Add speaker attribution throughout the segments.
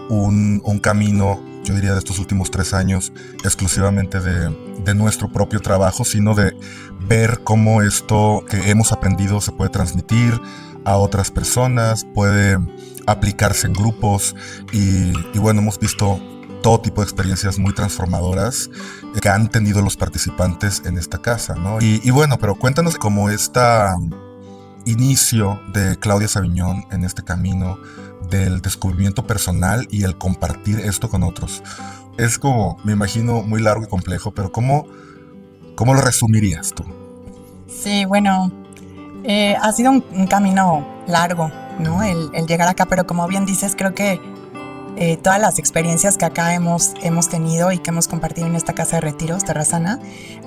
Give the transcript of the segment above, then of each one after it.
Speaker 1: un camino, yo diría, de estos últimos 3 años, exclusivamente de nuestro propio trabajo, sino de ver cómo esto que hemos aprendido se puede transmitir a otras personas, puede aplicarse en grupos y bueno, hemos visto todo tipo de experiencias muy transformadoras que han tenido los participantes en esta casa, ¿no? Y bueno, pero cuéntanos cómo esta inicio de Claudia Sabiñón en este camino del descubrimiento personal y el compartir esto con otros. Es como, me imagino, muy largo y complejo, pero ¿cómo lo resumirías tú?
Speaker 2: Sí, bueno, ha sido un camino largo, ¿no? El llegar acá, pero como bien dices, creo que todas las experiencias que acá hemos tenido y que hemos compartido en esta casa de retiros, Terrazana,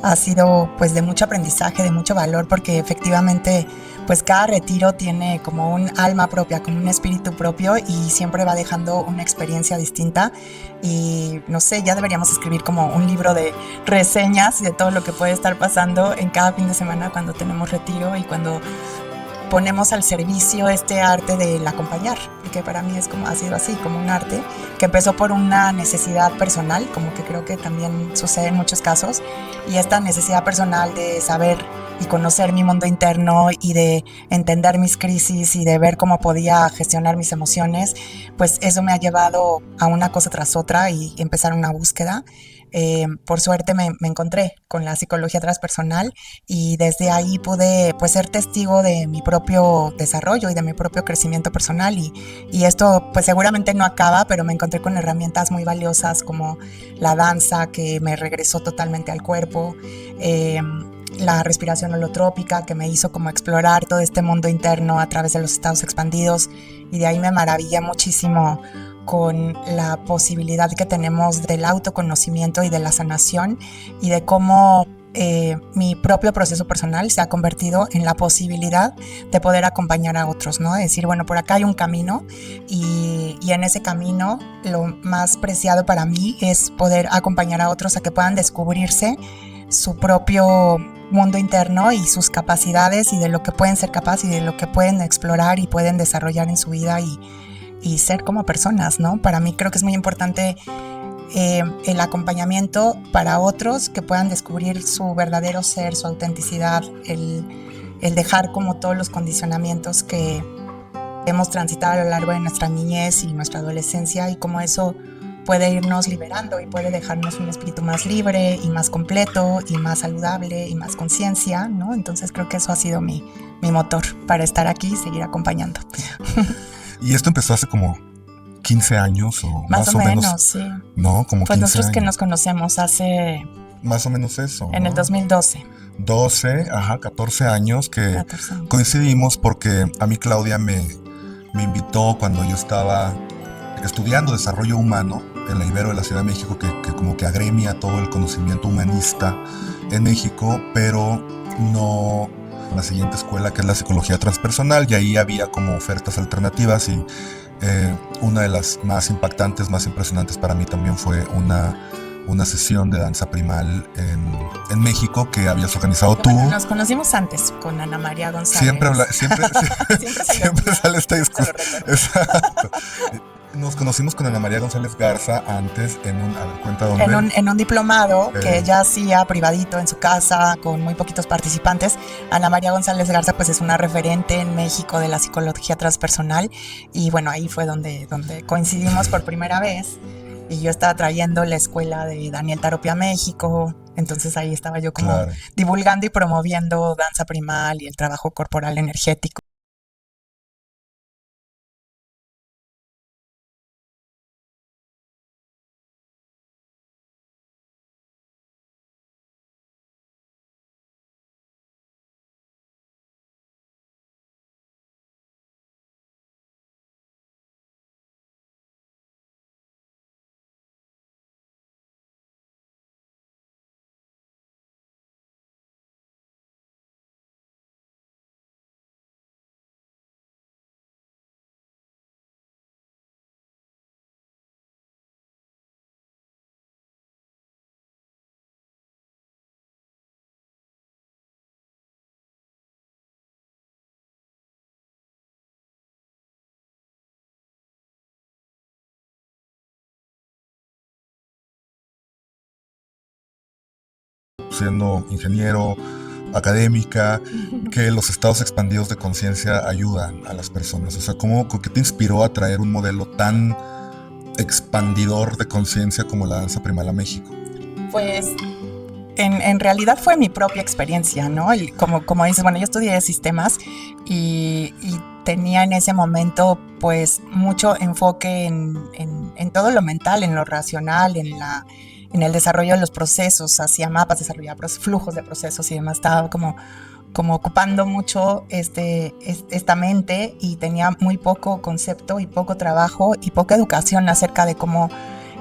Speaker 2: ha sido pues de mucho aprendizaje, de mucho valor, porque efectivamente pues cada retiro tiene como un alma propia, como un espíritu propio y siempre va dejando una experiencia distinta y no sé, ya deberíamos escribir como un libro de reseñas de todo lo que puede estar pasando en cada fin de semana cuando tenemos retiro y cuando ponemos al servicio este arte del acompañar, porque para mí es como, ha sido así, como un arte que empezó por una necesidad personal, como que creo que también sucede en muchos casos, y esta necesidad personal de saber y conocer mi mundo interno y de entender mis crisis y de ver cómo podía gestionar mis emociones, pues eso me ha llevado a una cosa tras otra y empezar una búsqueda. Por suerte me encontré con la psicología transpersonal y desde ahí pude pues ser testigo de mi propio desarrollo y de mi propio crecimiento personal y esto pues seguramente no acaba, pero me encontré con herramientas muy valiosas como la danza que me regresó totalmente al cuerpo, eh, la respiración holotrópica que me hizo como explorar todo este mundo interno a través de los estados expandidos y de ahí me maravillé muchísimo con la posibilidad que tenemos del autoconocimiento y de la sanación y de cómo mi propio proceso personal se ha convertido en la posibilidad de poder acompañar a otros, ¿no? Decir, bueno, por acá hay un camino y en ese camino lo más preciado para mí es poder acompañar a otros a que puedan descubrirse su propio mundo interno y sus capacidades y de lo que pueden ser capaces y de lo que pueden explorar y pueden desarrollar en su vida y ser como personas, ¿no? Para mí creo que es muy importante el acompañamiento para otros que puedan descubrir su verdadero ser, su autenticidad, el dejar como todos los condicionamientos que hemos transitado a lo largo de nuestra niñez y nuestra adolescencia y cómo eso puede irnos liberando y puede dejarnos un espíritu más libre y más completo y más saludable y más conciencia, ¿no? Entonces creo que eso ha sido mi motor para estar aquí y seguir acompañando.
Speaker 1: Y esto empezó hace como 15 años o
Speaker 2: Más o
Speaker 1: más o menos,
Speaker 2: menos, sí.
Speaker 1: no, como
Speaker 2: Pues
Speaker 1: 15
Speaker 2: nosotros que nos
Speaker 1: años.
Speaker 2: conocemos hace,
Speaker 1: Más o menos eso,
Speaker 2: en el
Speaker 1: ¿no?
Speaker 2: 2012,
Speaker 1: 12, ajá, 14 años que
Speaker 2: 14 años.
Speaker 1: coincidimos porque a mí Claudia me invitó cuando yo estaba estudiando desarrollo humano en la Ibero de la Ciudad de México, que como que agremia todo el conocimiento humanista en México, pero no la siguiente escuela que es la psicología transpersonal, y ahí había como ofertas alternativas y una de las más impactantes, más impresionantes para mí también fue una sesión de danza primal en México que habías organizado
Speaker 2: Que
Speaker 1: tú.
Speaker 2: bueno, nos conocimos antes con Ana María
Speaker 1: Siempre,
Speaker 2: González.
Speaker 1: siempre,
Speaker 2: Siempre sale a
Speaker 1: siempre
Speaker 2: flote,
Speaker 1: sale esta
Speaker 2: siempre se lo
Speaker 1: discusión.
Speaker 2: recuerdo.
Speaker 1: Exacto. Nos conocimos con Ana María González Garza antes en un, a ver, cuenta
Speaker 2: En
Speaker 1: dónde.
Speaker 2: un diplomado que
Speaker 1: Eh,
Speaker 2: ella hacía privadito en su casa con muy poquitos participantes. Ana María González Garza pues es una referente en México de la psicología transpersonal y bueno, ahí fue donde coincidimos por primera vez y yo estaba trayendo la escuela de Daniel Taropia a México, entonces ahí estaba yo como
Speaker 1: claro.
Speaker 2: divulgando y promoviendo danza primal y el trabajo corporal energético.
Speaker 1: siendo ingeniero, académica, que los estados expandidos de conciencia ayudan a las personas. O sea, ¿qué te inspiró a traer un modelo tan expandidor de conciencia como la danza primal a México?
Speaker 2: Pues en realidad fue mi propia experiencia, ¿no? Y como dices, bueno, yo estudié sistemas y tenía en ese momento pues mucho enfoque en todo lo mental, en lo racional, en el desarrollo de los procesos, hacía mapas, desarrollaba flujos de procesos y demás, estaba como ocupando mucho esta mente y tenía muy poco concepto y poco trabajo y poca educación acerca de cómo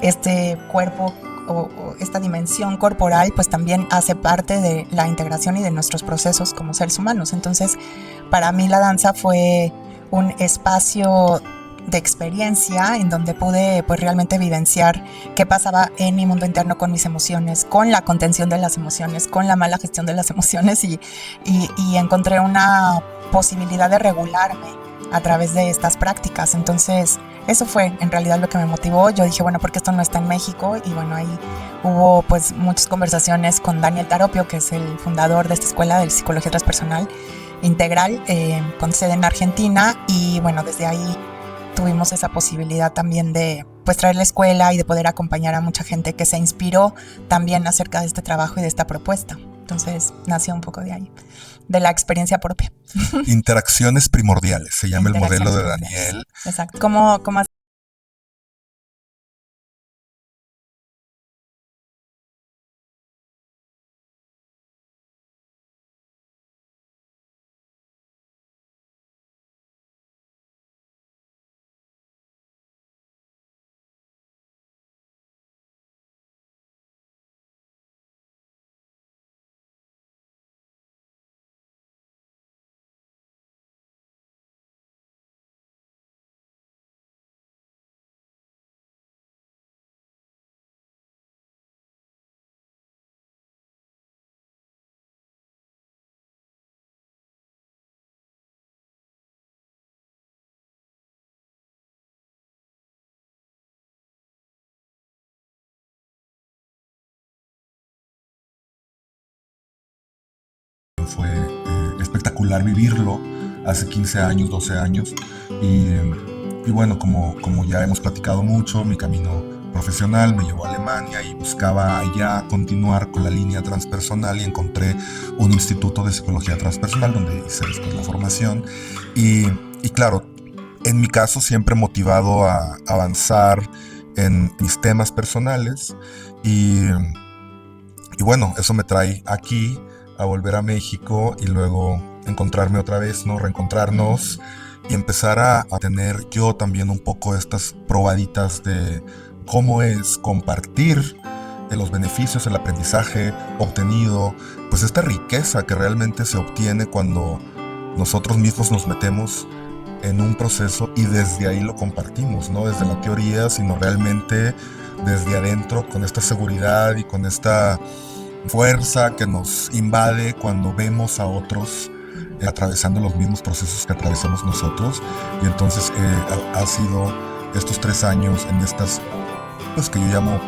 Speaker 2: este cuerpo o esta dimensión corporal pues también hace parte de la integración y de nuestros procesos como seres humanos. Entonces, para mí la danza fue un espacio de experiencia en donde pude pues realmente vivenciar qué pasaba en mi mundo interno con mis emociones, con la contención de las emociones, con la mala gestión de las emociones y encontré una posibilidad de regularme a través de estas prácticas. Entonces eso fue en realidad lo que me motivó. Yo dije, bueno, porque esto no está en México, y bueno, ahí hubo pues muchas conversaciones con Daniel Taropio, que es el fundador de esta escuela de psicología transpersonal integral, con sede en Argentina, y bueno, desde ahí tuvimos esa posibilidad también de pues traer la escuela y de poder acompañar a mucha gente que se inspiró también acerca de este trabajo y de esta propuesta. Entonces nació un poco de ahí, de la experiencia propia.
Speaker 1: Interacciones primordiales, se llama el modelo de Daniel.
Speaker 2: Exacto. ¿Cómo
Speaker 1: Fue espectacular vivirlo hace 15 años, 12 años. Y bueno, como ya hemos platicado mucho, mi camino profesional me llevó a Alemania y buscaba allá continuar con la línea transpersonal, y encontré un instituto de psicología transpersonal donde hice después la formación. Y claro, en mi caso siempre motivado a avanzar en mis temas personales. Y bueno, eso me trae aquí a volver a México y luego encontrarme otra vez, ¿no? Reencontrarnos y empezar a tener yo también un poco estas probaditas de cómo es compartir los beneficios, el aprendizaje obtenido, pues esta riqueza que realmente se obtiene cuando nosotros mismos nos metemos en un proceso y desde ahí lo compartimos, no desde la teoría, sino realmente desde adentro, con esta seguridad y con esta fuerza que nos invade cuando vemos a otros atravesando los mismos procesos que atravesamos nosotros. Y entonces ha sido estos 3 años en estas, pues que yo llamo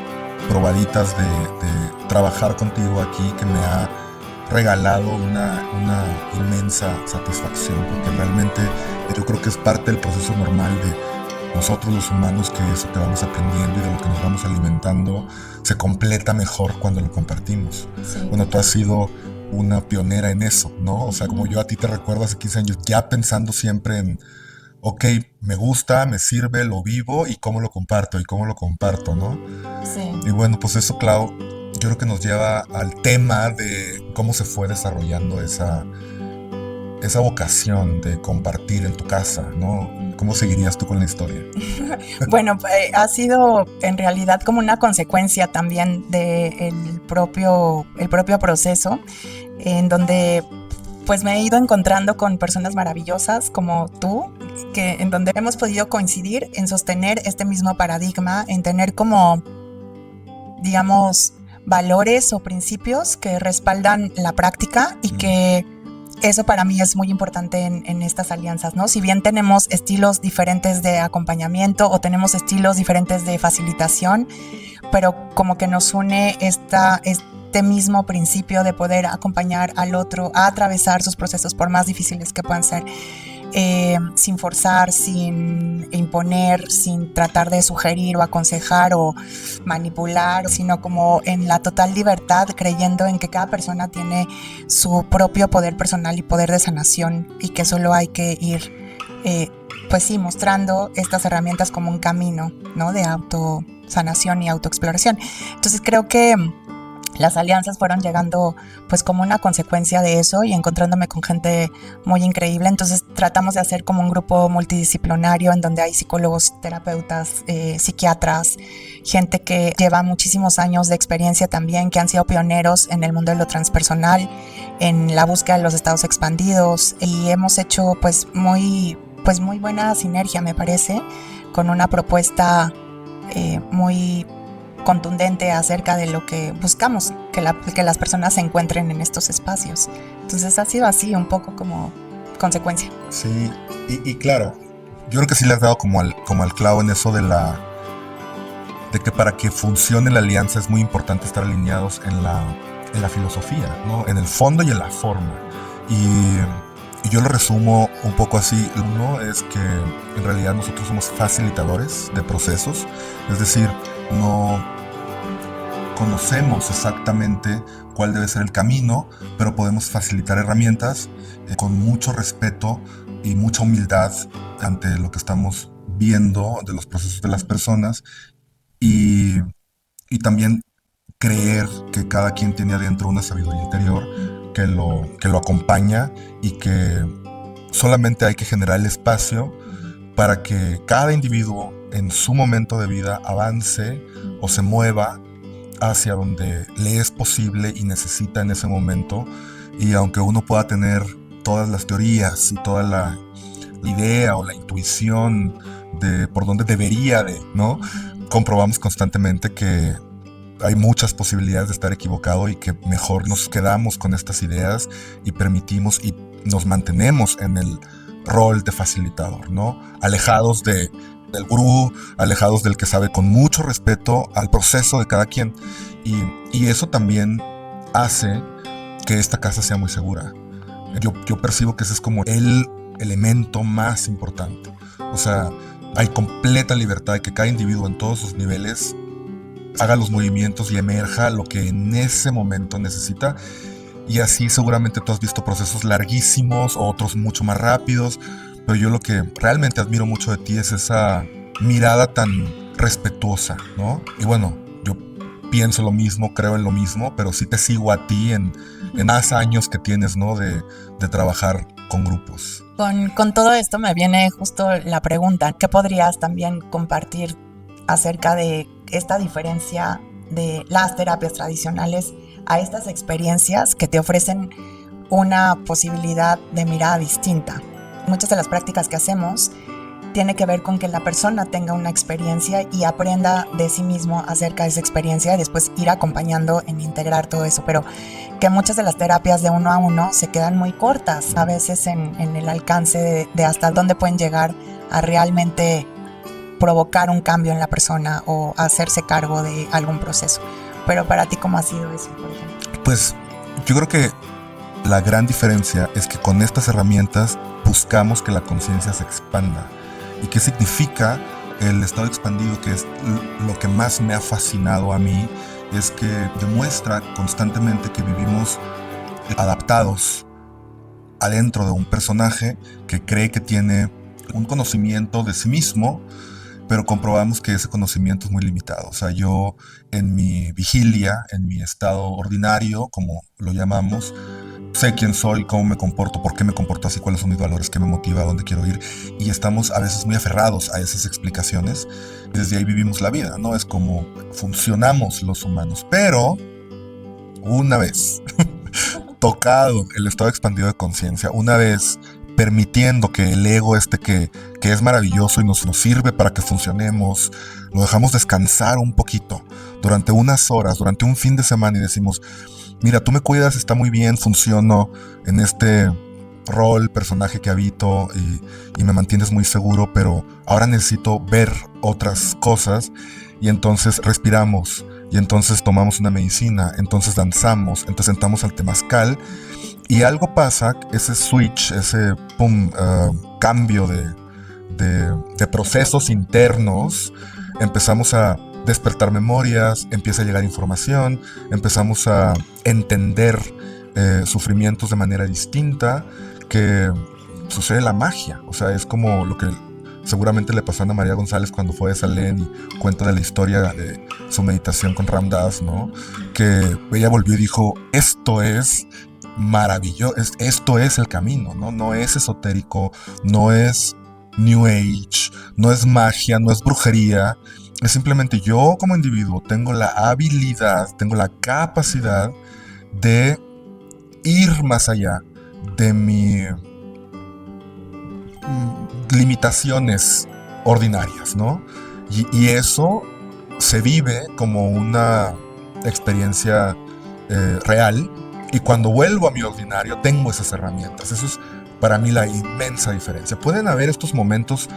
Speaker 1: probaditas de trabajar contigo aquí, que me ha regalado una inmensa satisfacción, porque realmente yo creo que es parte del proceso normal de nosotros los humanos, que eso que vamos aprendiendo y de lo que nos vamos alimentando se completa mejor cuando lo compartimos. Sí. Bueno, tú has sido una pionera en eso, ¿no? O sea, como yo a ti te recuerdo hace 15 años, ya pensando siempre en, ok, me gusta, me sirve, lo vivo, y cómo lo comparto, ¿no?
Speaker 2: Sí.
Speaker 1: Y bueno, pues eso, Clau, yo creo que nos lleva al tema de cómo se fue desarrollando esa vocación de compartir en tu casa, ¿no? ¿Cómo seguirías tú con la historia?
Speaker 2: Bueno, ha sido en realidad como una consecuencia también del propio proceso, en donde pues me he ido encontrando con personas maravillosas como tú, en donde hemos podido coincidir en sostener este mismo paradigma, en tener como, digamos, valores o principios que respaldan la práctica, y que eso para mí es muy importante en estas alianzas, ¿no? Si bien tenemos estilos diferentes de acompañamiento o tenemos estilos diferentes de facilitación, pero como que nos une este mismo principio de poder acompañar al otro a atravesar sus procesos, por más difíciles que puedan ser, sin forzar, sin imponer, sin tratar de sugerir o aconsejar o manipular, sino como en la total libertad, creyendo en que cada persona tiene su propio poder personal y poder de sanación, y que solo hay que ir, pues sí, mostrando estas herramientas como un camino, ¿no?, de autosanación y autoexploración. Entonces creo que las alianzas fueron llegando pues como una consecuencia de eso, y encontrándome con gente muy increíble. Entonces tratamos de hacer como un grupo multidisciplinario en donde hay psicólogos, terapeutas, psiquiatras, gente que lleva muchísimos años de experiencia también, que han sido pioneros en el mundo de lo transpersonal, en la búsqueda de los estados expandidos, y hemos hecho pues muy buena sinergia, me parece, con una propuesta muy contundente acerca de lo que buscamos, que las personas se encuentren en estos espacios. Entonces ha sido así, un poco como consecuencia.
Speaker 1: Sí, y claro, yo creo que sí le has dado como al clavo en eso de que para que funcione la alianza es muy importante estar alineados en la filosofía, ¿no? En el fondo y en la forma. Y yo lo resumo un poco así. Uno es que en realidad nosotros somos facilitadores de procesos, es decir, no conocemos exactamente cuál debe ser el camino, pero podemos facilitar herramientas con mucho respeto y mucha humildad ante lo que estamos viendo de los procesos de las personas, y también creer que cada quien tiene adentro una sabiduría interior que lo acompaña, y que solamente hay que generar el espacio para que cada individuo en su momento de vida avance o se mueva hacia donde le es posible y necesita en ese momento. Y aunque uno pueda tener todas las teorías y toda la idea o la intuición de por dónde debería de, ¿no?, comprobamos constantemente que hay muchas posibilidades de estar equivocado, y que mejor nos quedamos con estas ideas y permitimos y nos mantenemos en el rol de facilitador, ¿no? Alejados del gurú, alejados del que sabe, con mucho respeto al proceso de cada quien. Y eso también hace que esta casa sea muy segura. Yo percibo que ese es como el elemento más importante. O sea, hay completa libertad de que cada individuo en todos sus niveles haga los movimientos y emerja lo que en ese momento necesita. Y así seguramente tú has visto procesos larguísimos, otros mucho más rápidos, pero yo lo que realmente admiro mucho de ti es esa mirada tan respetuosa, ¿no? Y bueno, yo pienso lo mismo, creo en lo mismo, pero sí te sigo a ti en más años que tienes, ¿no?, de trabajar con grupos.
Speaker 2: Con todo esto me viene justo la pregunta, ¿qué podrías también compartir acerca de esta diferencia de las terapias tradicionales a estas experiencias que te ofrecen una posibilidad de mirada distinta? Muchas de las prácticas que hacemos tiene que ver con que la persona tenga una experiencia y aprenda de sí mismo acerca de esa experiencia, y después ir acompañando en integrar todo eso, pero que muchas de las terapias de uno a uno se quedan muy cortas, a veces en el alcance de hasta dónde pueden llegar a realmente provocar un cambio en la persona o hacerse cargo de algún proceso. Pero para ti, ¿cómo ha sido eso, por ejemplo?
Speaker 1: Pues yo creo que la gran diferencia es que con estas herramientas buscamos que la conciencia se expanda. ¿Y qué significa el estado expandido? Que es lo que más me ha fascinado a mí, es que demuestra constantemente que vivimos adaptados adentro de un personaje que cree que tiene un conocimiento de sí mismo, pero comprobamos que ese conocimiento es muy limitado. O sea, yo en mi vigilia, en mi estado ordinario, como lo llamamos, sé quién soy, cómo me comporto, por qué me comporto así, cuáles son mis valores, qué me motiva, a dónde quiero ir. Y estamos a veces muy aferrados a esas explicaciones. Desde ahí vivimos la vida, ¿no? Es como funcionamos los humanos. Pero una vez tocado el estado expandido de conciencia, una vez permitiendo que el ego que es maravilloso y nos sirve para que funcionemos, lo dejamos descansar un poquito durante unas horas, durante un fin de semana, y decimos: mira, tú me cuidas, está muy bien, funciono en este rol, personaje que habito, y me mantienes muy seguro, pero ahora necesito ver otras cosas. Y entonces respiramos, y entonces tomamos una medicina, entonces danzamos, entonces entramos al temazcal y algo pasa, ese switch, ese cambio de procesos internos, empezamos a despertar memorias, empieza a llegar información, empezamos a entender sufrimientos de manera distinta, que sucede la magia. O sea, es como lo que seguramente le pasó a Ana María González cuando fue a Salén y cuenta de la historia de su meditación con Ram Dass, ¿no? Que ella volvió y dijo, esto es maravilloso, esto es el camino, ¿no? No es esotérico, no es New Age, no es magia, no es brujería. Es simplemente yo como individuo tengo la habilidad, tengo la capacidad de ir más allá de mis limitaciones ordinarias, ¿no? Y eso se vive como una experiencia real, y cuando vuelvo a mi ordinario tengo esas herramientas. Eso es para mí la inmensa diferencia. Pueden haber estos momentos,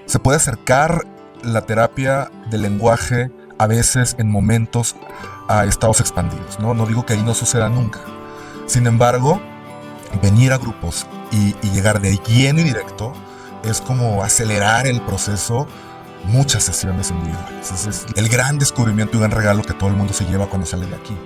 Speaker 1: se puede acercar la terapia del lenguaje a veces en momentos a estados expandidos, ¿no? No digo que ahí no suceda nunca. Sin embargo, venir a grupos y llegar de lleno y directo es como acelerar el proceso, muchas sesiones individuales. Ese es el gran descubrimiento y un gran regalo que todo el mundo se lleva cuando sale de aquí.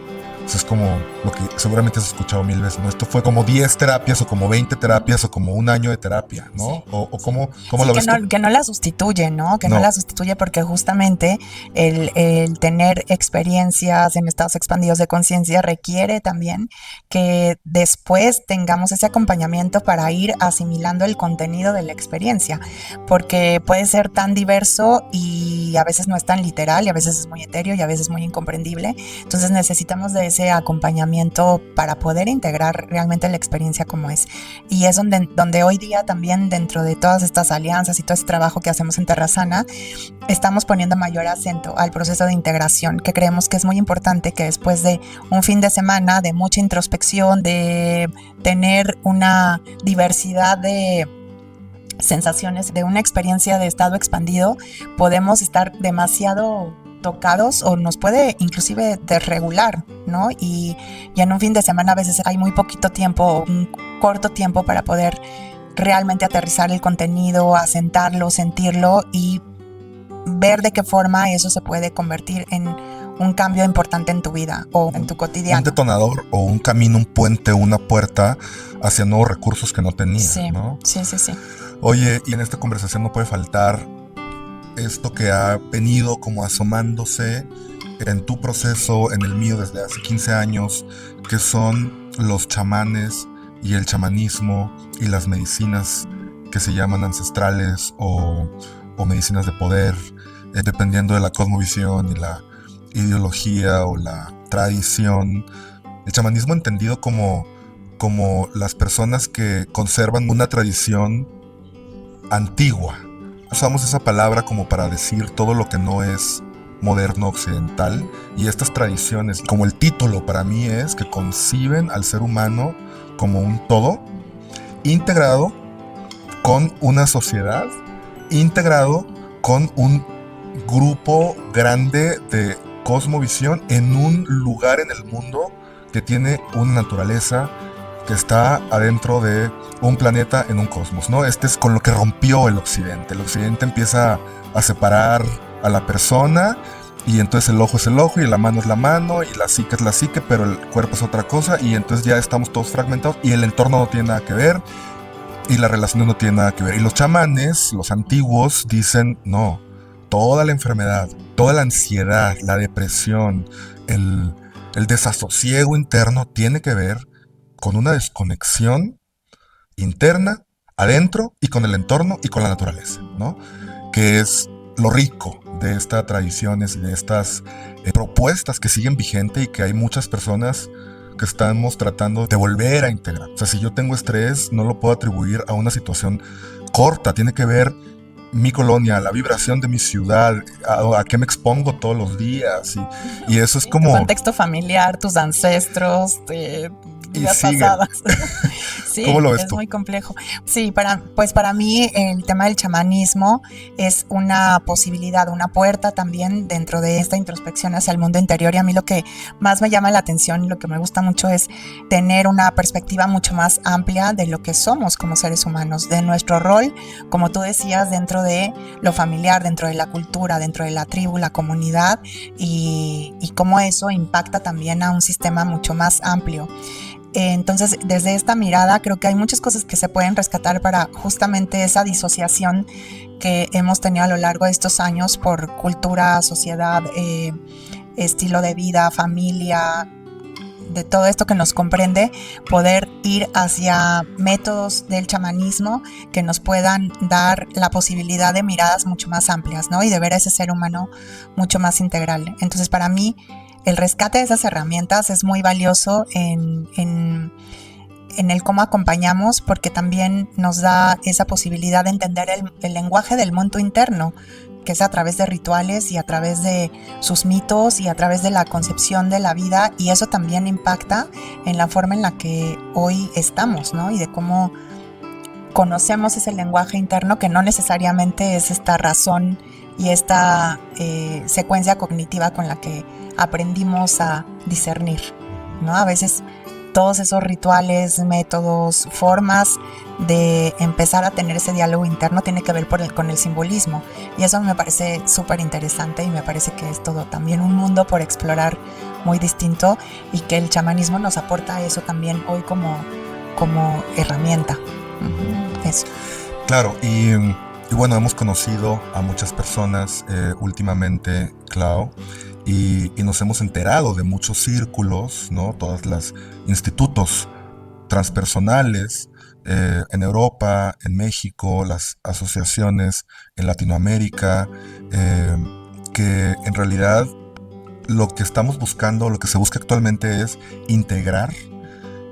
Speaker 1: Eso es como lo que seguramente has escuchado mil veces, ¿no? Esto fue como 10 terapias o como 20 terapias o como un año de terapia, ¿no? Sí. O ¿cómo lo ves tú?
Speaker 2: Que no la sustituye, ¿no? Que no la sustituye, porque justamente el tener experiencias en estados expandidos de conciencia requiere también que después tengamos ese acompañamiento para ir asimilando el contenido de la experiencia, porque puede ser tan diverso y a veces no es tan literal, y a veces es muy etéreo y a veces muy incomprendible. Entonces necesitamos de ese acompañamiento para poder integrar realmente la experiencia como es. Y es donde hoy día también, dentro de todas estas alianzas y todo ese trabajo que hacemos en Terrasana, estamos poniendo mayor acento al proceso de integración, que creemos que es muy importante, que después de un fin de semana de mucha introspección, de tener una diversidad de sensaciones, de una experiencia de estado expandido, podemos estar demasiado tocados o nos puede inclusive desregular, ¿no? Y en un fin de semana a veces hay muy poquito tiempo, un corto tiempo para poder realmente aterrizar el contenido, asentarlo, sentirlo y ver de qué forma eso se puede convertir en un cambio importante en tu vida o en tu cotidiano.
Speaker 1: Un detonador o un camino, un puente, una puerta hacia nuevos recursos que no tenías,
Speaker 2: sí,
Speaker 1: ¿no?
Speaker 2: Sí.
Speaker 1: Oye, y en esta conversación no puede faltar esto que ha venido como asomándose en tu proceso, en el mío desde hace 15 años, que son los chamanes y el chamanismo y las medicinas que se llaman ancestrales o medicinas de poder, dependiendo de la cosmovisión y la ideología o la tradición. El chamanismo entendido como las personas que conservan una tradición antigua. Usamos esa palabra como para decir todo lo que no es moderno occidental, y estas tradiciones, como el título para mí es, que conciben al ser humano como un todo, integrado con una sociedad, integrado con un grupo grande de cosmovisión en un lugar en el mundo que tiene una naturaleza que está adentro de un planeta en un cosmos, ¿no? Este es con lo que rompió el occidente. El occidente empieza a separar a la persona, y entonces el ojo es el ojo y la mano es la mano y la psique es la psique, pero el cuerpo es otra cosa, y entonces ya estamos todos fragmentados y el entorno no tiene nada que ver y las relaciones no tienen nada que ver. Y los chamanes, los antiguos, dicen no, toda la enfermedad, toda la ansiedad, la depresión, el desasosiego interno tiene que ver con una desconexión interna, adentro, y con el entorno y con la naturaleza, ¿no? Que es lo rico de estas tradiciones y de estas propuestas que siguen vigentes, y que hay muchas personas que estamos tratando de volver a integrar. O sea, si yo tengo estrés, no lo puedo atribuir a una situación corta, tiene que ver mi colonia, la vibración de mi ciudad, a qué me expongo todos los días, y eso es como...
Speaker 2: Tu contexto familiar, tus ancestros, vidas pasadas.
Speaker 1: ¿Cómo
Speaker 2: Sí,
Speaker 1: lo ves
Speaker 2: es
Speaker 1: tú?
Speaker 2: muy complejo. Sí, para mí el tema del chamanismo es una posibilidad, una puerta también dentro de esta introspección hacia el mundo interior. Y a mí lo que más me llama la atención y lo que me gusta mucho es tener una perspectiva mucho más amplia de lo que somos como seres humanos, de nuestro rol, como tú decías, dentro de lo familiar, dentro de la cultura, dentro de la tribu, la comunidad y cómo eso impacta también a un sistema mucho más amplio. Entonces, desde esta mirada, creo que hay muchas cosas que se pueden rescatar para justamente esa disociación que hemos tenido a lo largo de estos años por cultura, sociedad, estilo de vida, familia, de todo esto que nos comprende, poder ir hacia métodos del chamanismo que nos puedan dar la posibilidad de miradas mucho más amplias, ¿no? Y de ver a ese ser humano mucho más integral. Entonces, para mí, el rescate de esas herramientas es muy valioso en el cómo acompañamos, porque también nos da esa posibilidad de entender el lenguaje del mundo interno, que es a través de rituales y a través de sus mitos y a través de la concepción de la vida, y eso también impacta en la forma en la que hoy estamos, ¿no? Y de cómo conocemos ese lenguaje interno que no necesariamente es esta razón y esta secuencia cognitiva con la que aprendimos a discernir, ¿no? A veces todos esos rituales, métodos, formas de empezar a tener ese diálogo interno tiene que ver con el simbolismo, y eso me parece súper interesante y me parece que es todo también un mundo por explorar muy distinto, y que el chamanismo nos aporta eso también hoy como herramienta. Eso.
Speaker 1: Claro, y bueno, hemos conocido a muchas personas últimamente, Clau, y nos hemos enterado de muchos círculos, ¿no? Todos los institutos transpersonales en Europa, en México, las asociaciones en Latinoamérica, que en realidad lo que estamos buscando, lo que se busca actualmente es integrar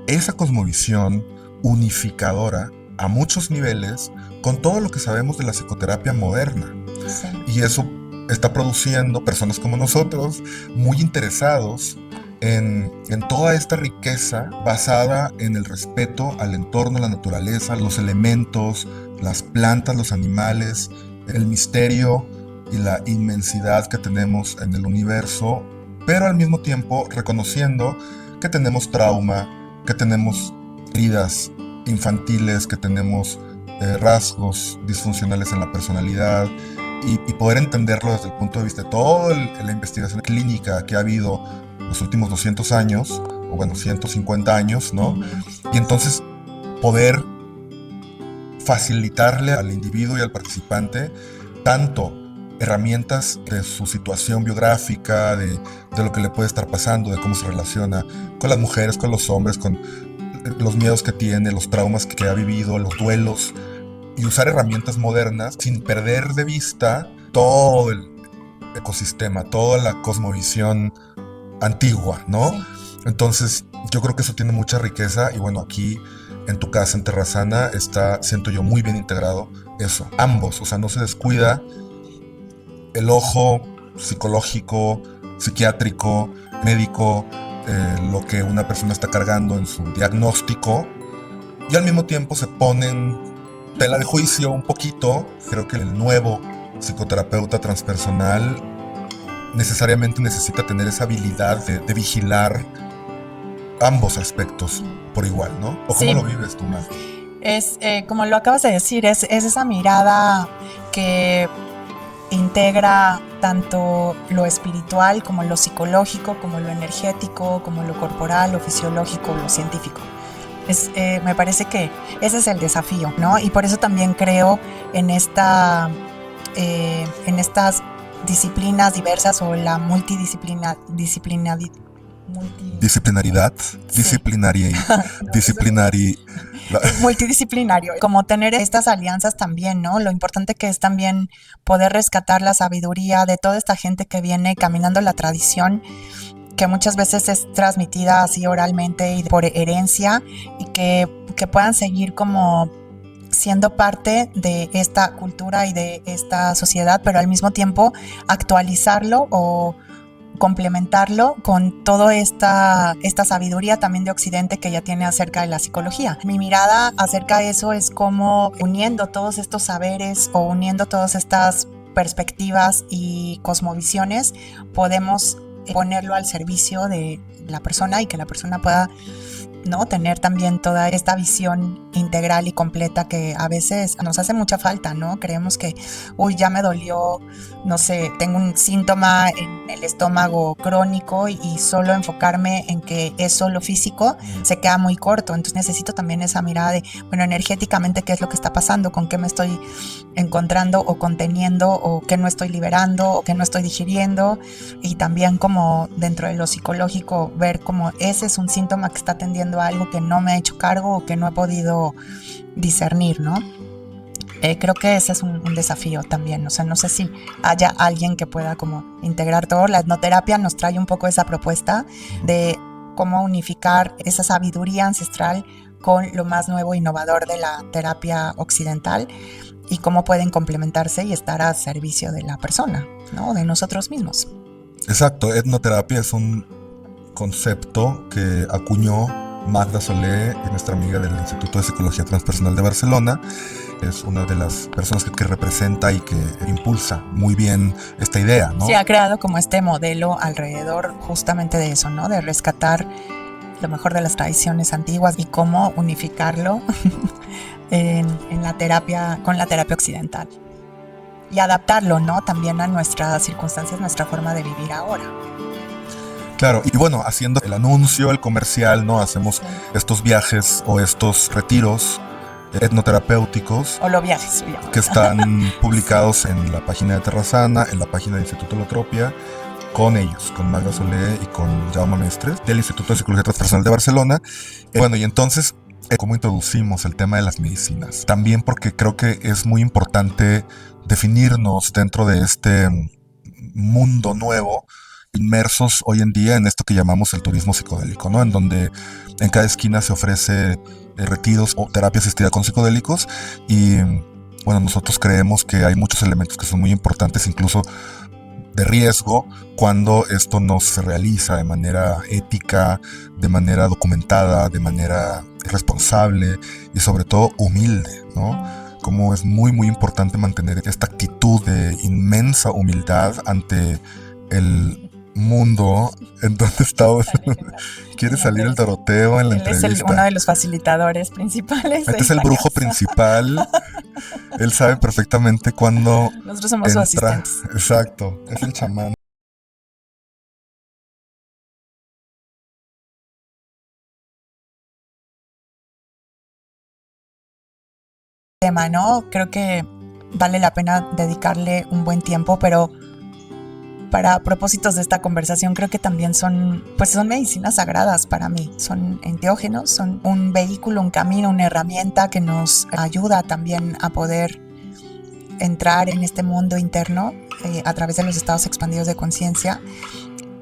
Speaker 1: esa cosmovisión unificadora a muchos niveles con todo lo que sabemos de la psicoterapia moderna.
Speaker 2: Sí.
Speaker 1: Y eso está produciendo personas como nosotros muy interesados en toda esta riqueza basada en el respeto al entorno, a la naturaleza, los elementos, las plantas, los animales, el misterio y la inmensidad que tenemos en el universo, pero al mismo tiempo reconociendo que tenemos trauma, que tenemos heridas infantiles, que tenemos rasgos disfuncionales en la personalidad, y poder entenderlo desde el punto de vista de toda la investigación clínica que ha habido los últimos 200 años, o bueno, 150 años, ¿no? Y entonces poder facilitarle al individuo y al participante tanto herramientas de su situación biográfica, de lo que le puede estar pasando, de cómo se relaciona con las mujeres, con los hombres, con los miedos que tiene, los traumas que ha vivido, los duelos, y usar herramientas modernas sin perder de vista todo el ecosistema, toda la cosmovisión antigua, ¿no?
Speaker 2: Sí.
Speaker 1: Entonces, yo creo que eso tiene mucha riqueza, y bueno, aquí en tu casa en Terrasana está, siento yo, muy bien integrado eso. Ambos, o sea, no se descuida el ojo psicológico, psiquiátrico, médico, lo que una persona está cargando en su diagnóstico, y al mismo tiempo se ponen tela de juicio un poquito. Creo que el nuevo psicoterapeuta transpersonal necesariamente necesita tener esa habilidad de vigilar ambos aspectos por igual, ¿no? ¿O cómo
Speaker 2: Sí.
Speaker 1: lo vives tú, Mar?
Speaker 2: Es, como lo acabas de decir, es esa mirada que integra tanto lo espiritual como lo psicológico, como lo energético, como lo corporal, lo fisiológico, lo científico. Me parece que ese es el desafío, ¿no? Y por eso también creo en estas disciplinas diversas, o la
Speaker 1: Disciplinaridad,
Speaker 2: Sí. Multidisciplinario, como tener estas alianzas también, ¿no? Lo importante que es también poder rescatar la sabiduría de toda esta gente que viene caminando la tradición, que muchas veces es transmitida así oralmente y por herencia, y que puedan seguir como siendo parte de esta cultura y de esta sociedad, pero al mismo tiempo actualizarlo o complementarlo con toda esta sabiduría también de Occidente que ya tiene acerca de la psicología. Mi mirada acerca de eso es como uniendo todos estos saberes o uniendo todas estas perspectivas y cosmovisiones, podemos ponerlo al servicio de la persona y que la persona pueda, ¿no?, tener también toda esta visión integral y completa que a veces nos hace mucha falta, ¿no? Creemos que, uy, ya me dolió, no sé, tengo un síntoma en el estómago crónico y solo enfocarme en que es solo físico se queda muy corto. Entonces necesito también esa mirada de, bueno, energéticamente, ¿qué es lo que está pasando? ¿Con qué me estoy encontrando o conteniendo? ¿O qué no estoy liberando? ¿O qué no estoy digiriendo? Y también como dentro de lo psicológico, ver como ese es un síntoma que está atendiendo a algo que no me he hecho cargo o que no he podido discernir, ¿no? Creo que ese es un desafío también. O sea, no sé si haya alguien que pueda como integrar todo. La etnoterapia nos trae un poco esa propuesta de cómo unificar esa sabiduría ancestral con lo más nuevo e innovador de la terapia occidental y cómo pueden complementarse y estar a servicio de la persona, ¿no? De nosotros mismos.
Speaker 1: Exacto, etnoterapia es un concepto que acuñó Magda Solé, nuestra amiga del Instituto de Psicología Transpersonal de Barcelona. Es una de las personas que representa y que impulsa muy bien esta idea, ¿no?
Speaker 2: Sí, ha creado como este modelo alrededor justamente de eso, ¿no? De rescatar lo mejor de las tradiciones antiguas y cómo unificarlo en la terapia, con la terapia occidental. Y adaptarlo, ¿no? También a nuestras circunstancias, nuestra forma de vivir ahora.
Speaker 1: Claro, y bueno, haciendo el anuncio, el comercial, ¿no? Hacemos estos viajes o estos retiros etnoterapéuticos.
Speaker 2: O los viajes.
Speaker 1: Que están publicados en la página de Terrazana, en la página del Instituto Holotropia, con ellos, con Magda Solé y con Jaume Mestres, del Instituto de Psicología Transpersonal de Barcelona. Bueno, y entonces, ¿cómo introducimos el tema de las medicinas? También porque creo que es muy importante definirnos dentro de este mundo nuevo, inmersos hoy en día en esto que llamamos el turismo psicodélico, ¿no? En donde en cada esquina se ofrece retiros o terapia asistida con psicodélicos y, bueno, nosotros creemos que hay muchos elementos que son muy importantes, incluso de riesgo, cuando esto no se realiza de manera ética, de manera documentada, de manera responsable y sobre todo humilde, ¿no? Como es muy, muy importante mantener esta actitud de inmensa humildad ante el mundo en donde estamos. Quiere salir el Doroteo en la entrevista.
Speaker 2: Él es uno de los facilitadores principales.
Speaker 1: Este es el brujo principal. Él sabe perfectamente cuándo
Speaker 2: nosotros somos sus asistentes.
Speaker 1: Exacto, es el chamán.
Speaker 2: Tema, ¿no? Creo que vale la pena dedicarle un buen tiempo, pero para propósitos de esta conversación creo que también son medicinas sagradas para mí, son enteógenos, son un vehículo, un camino, una herramienta que nos ayuda también a poder entrar en este mundo interno a través de los estados expandidos de conciencia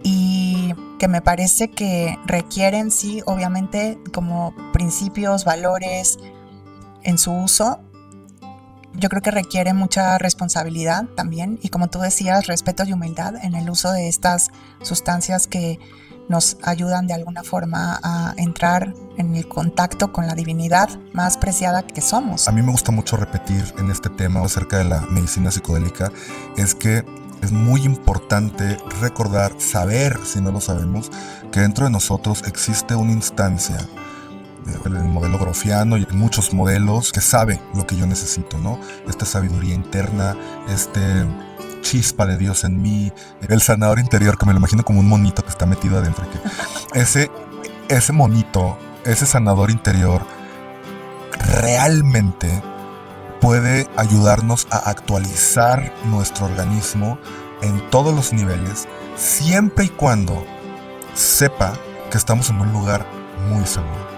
Speaker 2: y que me parece que requieren, sí, obviamente como principios, valores en su uso. Yo creo que requiere mucha responsabilidad también y, como tú decías, respeto y humildad en el uso de estas sustancias que nos ayudan de alguna forma a entrar en el contacto con la divinidad más preciada que somos.
Speaker 1: A mí me gusta mucho repetir en este tema acerca de la medicina psicodélica, es que es muy importante recordar, saber, si no lo sabemos, que dentro de nosotros existe una instancia, el modelo grofiano y muchos modelos, que sabe lo que yo necesito, ¿no? Esta sabiduría interna, chispa de Dios en mí, el sanador interior, que me lo imagino como un monito que está metido adentro. Ese monito, ese sanador interior, realmente puede ayudarnos a actualizar nuestro organismo en todos los niveles, siempre y cuando sepa que estamos en un lugar muy seguro,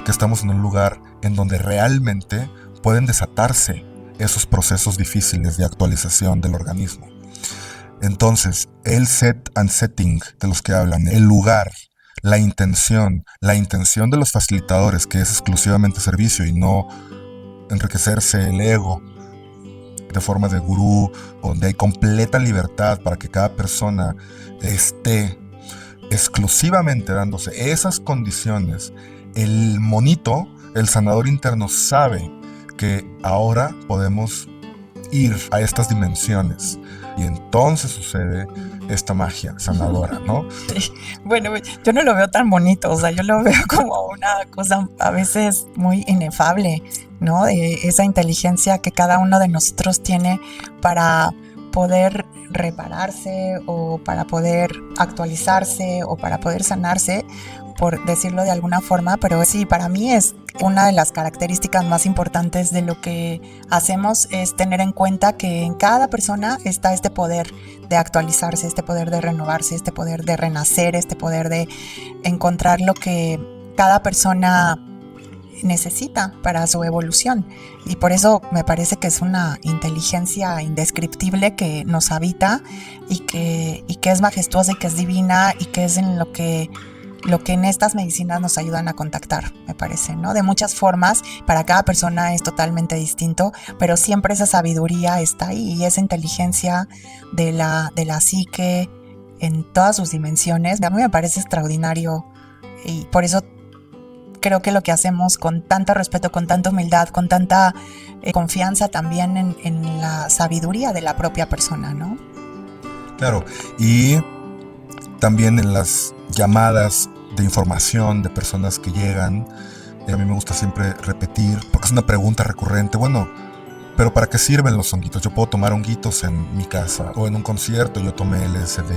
Speaker 1: que estamos en un lugar en donde realmente pueden desatarse esos procesos difíciles de actualización del organismo. Entonces, el set and setting de los que hablan, el lugar, la intención de los facilitadores, que es exclusivamente servicio y no enriquecerse el ego, de forma de gurú, donde hay completa libertad para que cada persona esté exclusivamente dándose esas condiciones, el monito, el sanador interno, sabe que ahora podemos ir a estas dimensiones y entonces sucede esta magia sanadora, ¿no?
Speaker 2: Sí. Bueno, yo no lo veo tan bonito, o sea, yo lo veo como una cosa a veces muy inefable, ¿no? De esa inteligencia que cada uno de nosotros tiene para poder repararse o para poder actualizarse o para poder sanarse, por decirlo de alguna forma, pero sí, para mí es una de las características más importantes de lo que hacemos es tener en cuenta que en cada persona está este poder de actualizarse, este poder de renovarse, este poder de renacer, este poder de encontrar lo que cada persona necesita para su evolución. Y por eso me parece que es una inteligencia indescriptible que nos habita y que es majestuosa y que es divina y que es en lo que en estas medicinas nos ayudan a contactar, me parece, ¿no? De muchas formas, para cada persona es totalmente distinto, pero siempre esa sabiduría está ahí y esa inteligencia de la psique en todas sus dimensiones, a mí me parece extraordinario y por eso creo que lo que hacemos con tanto respeto, con tanta humildad, con tanta confianza también en la sabiduría de la propia persona, ¿no?
Speaker 1: Claro, y también en las llamadas de información de personas que llegan, a mí me gusta siempre repetir, porque es una pregunta recurrente, bueno, pero ¿para qué sirven los honguitos? Yo puedo tomar honguitos en mi casa, o en un concierto yo tomé LSD,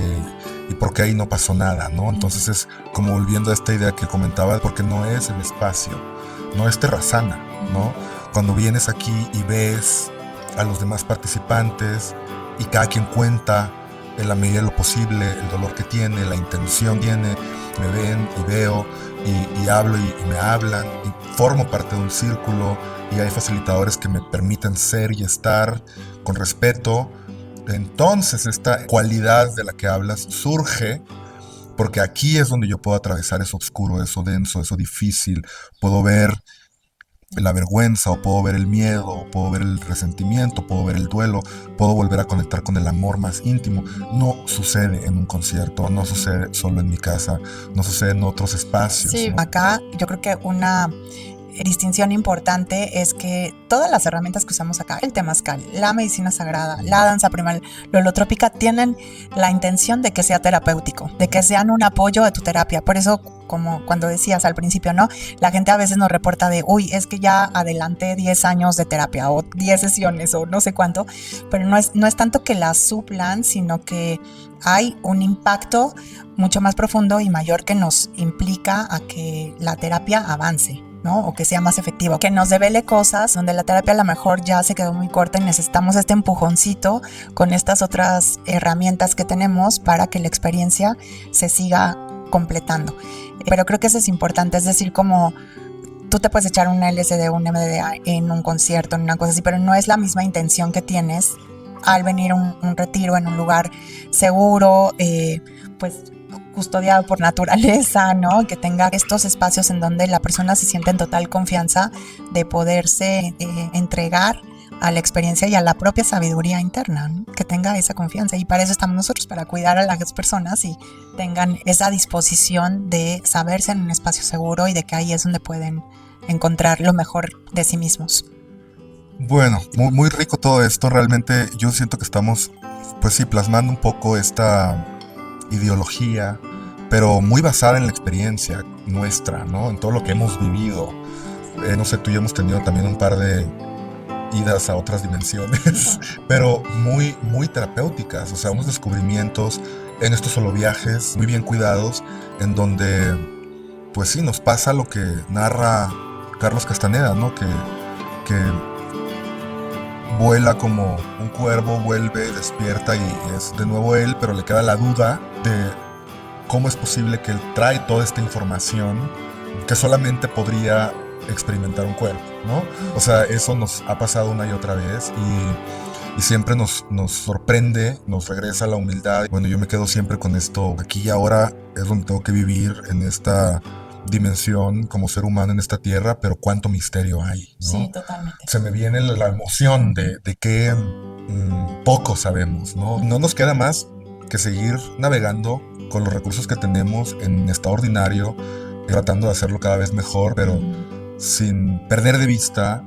Speaker 1: y por qué ahí no pasó nada, ¿no? Entonces es como volviendo a esta idea que comentaba, porque no es el espacio, no es Terrasana, ¿no? Cuando vienes aquí y ves a los demás participantes, y cada quien cuenta en la medida de lo posible el dolor que tiene, la intención que tiene, me ven y veo y hablo y me hablan y formo parte de un círculo y hay facilitadores que me permiten ser y estar con respeto. Entonces esta cualidad de la que hablas surge porque aquí es donde yo puedo atravesar eso oscuro, eso denso, eso difícil, puedo ver la vergüenza, o puedo ver el miedo, o puedo ver el resentimiento, puedo ver el duelo, puedo volver a conectar con el amor más íntimo. No sucede en un concierto, no sucede solo en mi casa, no sucede en otros espacios.
Speaker 2: Sí,
Speaker 1: ¿no?
Speaker 2: acá yo creo que una distinción importante es que todas las herramientas que usamos acá, el temazcal, la medicina sagrada, la danza primal, la holotrópica, tienen la intención de que sea terapéutico, de que sean un apoyo a tu terapia. Por eso, como cuando decías al principio, ¿no? La gente a veces nos reporta de, uy, es que ya adelanté 10 años de terapia o 10 sesiones o no sé cuánto, pero no es tanto que las suplan, sino que hay un impacto mucho más profundo y mayor que nos implica a que la terapia avance, ¿no? O que sea más efectivo, que nos devele cosas donde la terapia a lo mejor ya se quedó muy corta y necesitamos este empujoncito con estas otras herramientas que tenemos para que la experiencia se siga completando. Pero creo que eso es importante, es decir, como tú te puedes echar un LSD o un MDMA en un concierto, en una cosa así, pero no es la misma intención que tienes al venir a un retiro en un lugar seguro, pues custodiado por naturaleza, ¿no? Que tenga estos espacios en donde la persona se siente en total confianza de poderse entregar a la experiencia y a la propia sabiduría interna, ¿no? Que tenga esa confianza. Y para eso estamos nosotros, para cuidar a las personas y tengan esa disposición de saberse en un espacio seguro y de que ahí es donde pueden encontrar lo mejor de sí mismos.
Speaker 1: Bueno, muy, muy rico todo esto. Realmente yo siento que estamos, pues sí, plasmando un poco esta ideología, pero muy basada en la experiencia nuestra, ¿no? En todo lo que hemos vivido. No sé, tú y yo hemos tenido también un par de idas a otras dimensiones, pero muy, muy terapéuticas, o sea, unos descubrimientos en estos solo viajes muy bien cuidados, en donde, pues sí, nos pasa lo que narra Carlos Castaneda, ¿no? Que vuela como un cuervo, vuelve, despierta y es de nuevo él, pero le queda la duda de cómo es posible que él trae toda esta información que solamente podría experimentar un cuerpo, ¿no? O sea, eso nos ha pasado una y otra vez y siempre nos sorprende, nos regresa la humildad. Bueno, yo me quedo siempre con esto, aquí y ahora es donde tengo que vivir en esta dimensión como ser humano en esta tierra, pero cuánto misterio hay, ¿no?
Speaker 2: Sí, totalmente.
Speaker 1: Se me viene la emoción de que poco sabemos, ¿no? No nos queda más que seguir navegando con los recursos que tenemos en estado ordinario, tratando de hacerlo cada vez mejor, pero sin perder de vista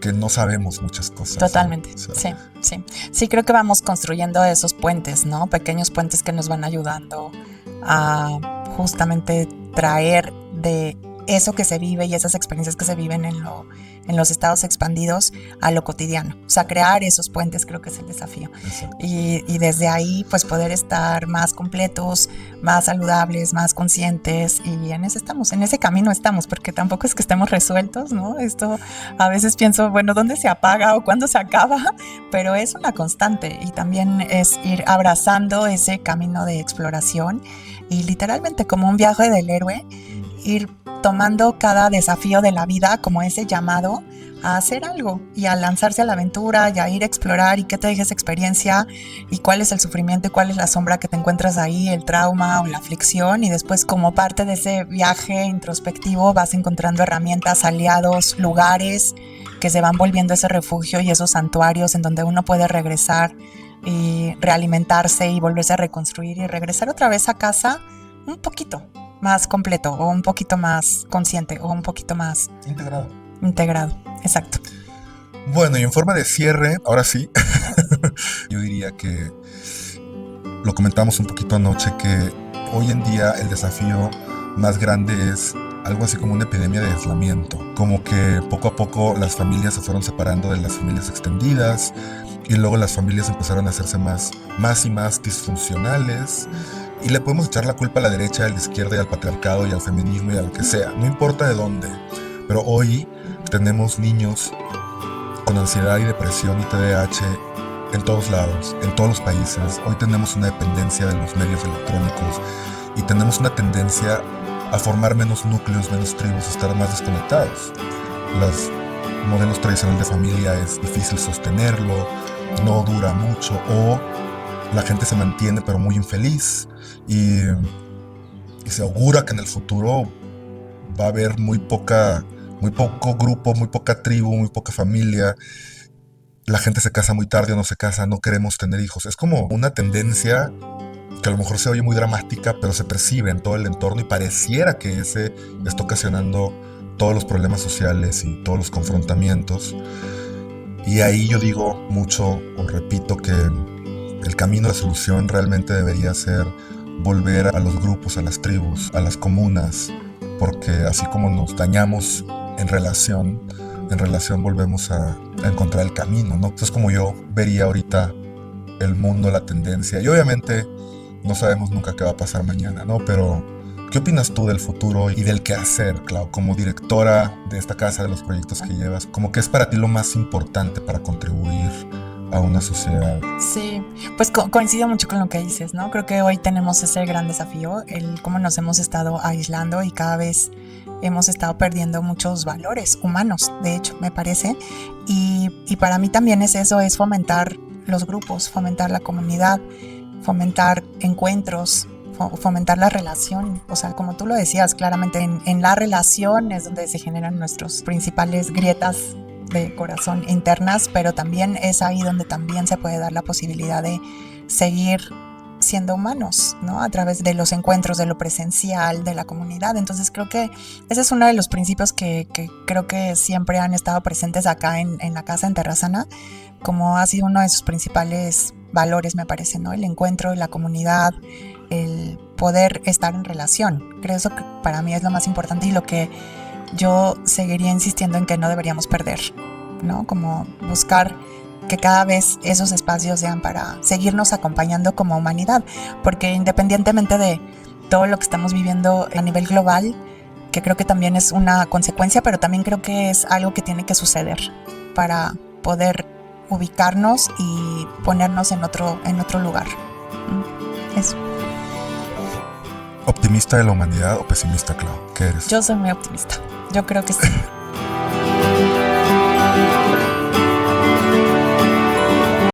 Speaker 1: que no sabemos muchas cosas.
Speaker 2: Totalmente,
Speaker 1: ¿no? O sea,
Speaker 2: sí. Sí, creo que vamos construyendo esos puentes, ¿no? Pequeños puentes que nos van ayudando a justamente traer de eso que se vive y esas experiencias que se viven en los estados expandidos a lo cotidiano. O sea, crear esos puentes creo que es el desafío. Y desde ahí, pues poder estar más completos, más saludables, más conscientes. Y en ese camino estamos, porque tampoco es que estemos resueltos, ¿no? Esto a veces pienso, bueno, ¿dónde se apaga o cuándo se acaba? Pero es una constante y también es ir abrazando ese camino de exploración y literalmente como un viaje del héroe, ir tomando cada desafío de la vida como ese llamado a hacer algo y a lanzarse a la aventura y a ir a explorar y qué te deja esa experiencia y cuál es el sufrimiento y cuál es la sombra que te encuentras ahí, el trauma o la aflicción, y después como parte de ese viaje introspectivo vas encontrando herramientas, aliados, lugares que se van volviendo ese refugio y esos santuarios en donde uno puede regresar y realimentarse y volverse a reconstruir y regresar otra vez a casa un poquito más completo o un poquito más consciente o un poquito más integrado. Exacto.
Speaker 1: Bueno, y en forma de cierre, ahora sí, yo diría que lo comentamos un poquito anoche, que hoy en día el desafío más grande es algo así como una epidemia de aislamiento, como que poco a poco las familias se fueron separando de las familias extendidas y luego las familias empezaron a hacerse más y más disfuncionales. Y le podemos echar la culpa a la derecha, a la izquierda y al patriarcado y al feminismo y a lo que sea, no importa de dónde. Pero hoy tenemos niños con ansiedad y depresión y TDAH en todos lados, en todos los países. Hoy tenemos una dependencia de los medios electrónicos y tenemos una tendencia a formar menos núcleos, menos tribus, a estar más desconectados. Los modelos tradicionales de familia es difícil sostenerlo, no dura mucho o la gente se mantiene pero muy infeliz. Y se augura que en el futuro va a haber muy poco grupo, muy poca tribu, muy poca familia. La gente se casa muy tarde o no se casa, no queremos tener hijos. Es como una tendencia que a lo mejor se oye muy dramática, pero se percibe en todo el entorno y pareciera que ese está ocasionando todos los problemas sociales y todos los confrontamientos. Y ahí yo digo mucho, o repito, que el camino de la solución realmente debería ser volver a los grupos, a las tribus, a las comunas, porque así como nos dañamos en relación volvemos a encontrar el camino, ¿no? Entonces como yo vería ahorita el mundo, la tendencia, y obviamente no sabemos nunca qué va a pasar mañana, ¿no? Pero ¿qué opinas tú del futuro y del qué hacer, Clau, como directora de esta casa, de los proyectos que llevas? ¿Cómo que es para ti lo más importante para contribuir a una sociedad?
Speaker 2: Sí, pues coincido mucho con lo que dices, ¿no? Creo que hoy tenemos ese gran desafío, el cómo nos hemos estado aislando y cada vez hemos estado perdiendo muchos valores humanos, de hecho, me parece. Y para mí también es eso, es fomentar los grupos, fomentar la comunidad, fomentar encuentros, fomentar la relación. O sea, como tú lo decías, claramente en la relación es donde se generan nuestros principales grietas de corazón internas, pero también es ahí donde también se puede dar la posibilidad de seguir siendo humanos, ¿no? A través de los encuentros, de lo presencial, de la comunidad. Entonces creo que ese es uno de los principios que creo que siempre han estado presentes acá en la casa en Terrasana, como ha sido uno de sus principales valores, me parece, ¿no? El encuentro, la comunidad, el poder estar en relación. Creo eso que para mí es lo más importante y lo que yo seguiría insistiendo en que no deberíamos perder, ¿no? Como buscar que cada vez esos espacios sean para seguirnos acompañando como humanidad, porque independientemente de todo lo que estamos viviendo a nivel global, que creo que también es una consecuencia, pero también creo que es algo que tiene que suceder para poder ubicarnos y ponernos en otro lugar. Eso.
Speaker 1: ¿Optimista de la humanidad o pesimista, Clau? ¿Qué eres?
Speaker 2: Yo soy muy optimista. Yo creo que sí.